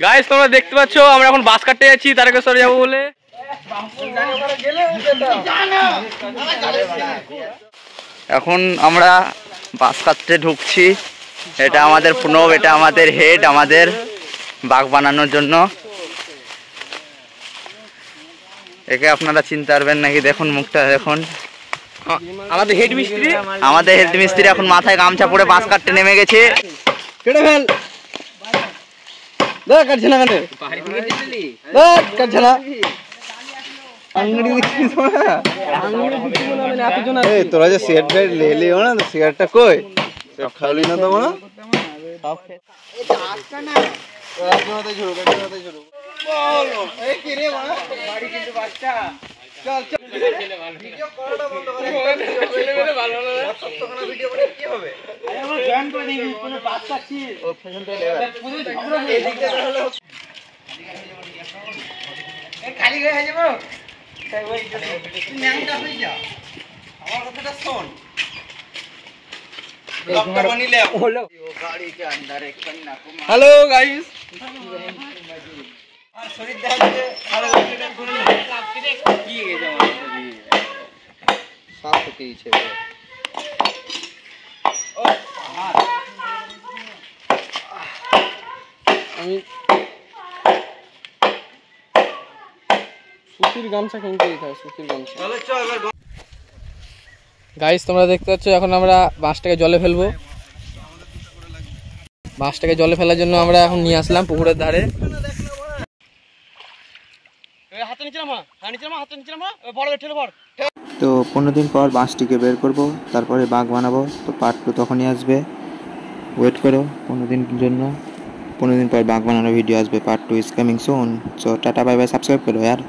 Guys তোমরা দেখতে পাচ্ছ আমরা এখন বাস কাটতে যাচ্ছি তারকেশ্বর যাবো বলে। এখন আমরা বাস কাটতে ঢুকছি। এটা আমাদের প্রণব, এটা আমাদের হেড, আমাদের বাঘ বানানোর জন্য। একে আপনারা চিনতে পারবেন নাকি? দেখুন মুখটা দেখুন। আমাদের হেড মিস্ত্রি এখন মাথায় গামছা পরে বাস কাটতে নেমে গেছে। কেটে ফেল কাটছে না কাটছে না তোরা যে সিগারেট গাড়ি লে না তো সিগারেটটা কই খাওয়ালি না তো না খালি হয়ে যাবো আমার কথাটা শোন। हेलो गाइस সুতির গামছা কিনতে দিতে হয়, সুতির গামছা। গাইস তোমরা দেখতে পাচ্ছ এখন আমরা বাঁশটাকে জলে ফেলবো। বাঁশটাকে জলে ফেলার জন্য আমরা এখন নিয়ে আসলাম পুকুরের ধারে। তো 15 দিন পর বাঁশটিকে বের করব, তারপরে বাঘ বানাবো। তো পার্ট 2 তখনই আসবে, ওয়েট করো 15 দিনের জন্য। 15 দিন পর বাঘ বানানোর ভিডিও আসবে, part 2 is coming soon. So tata bye bye, subscribe করো यार।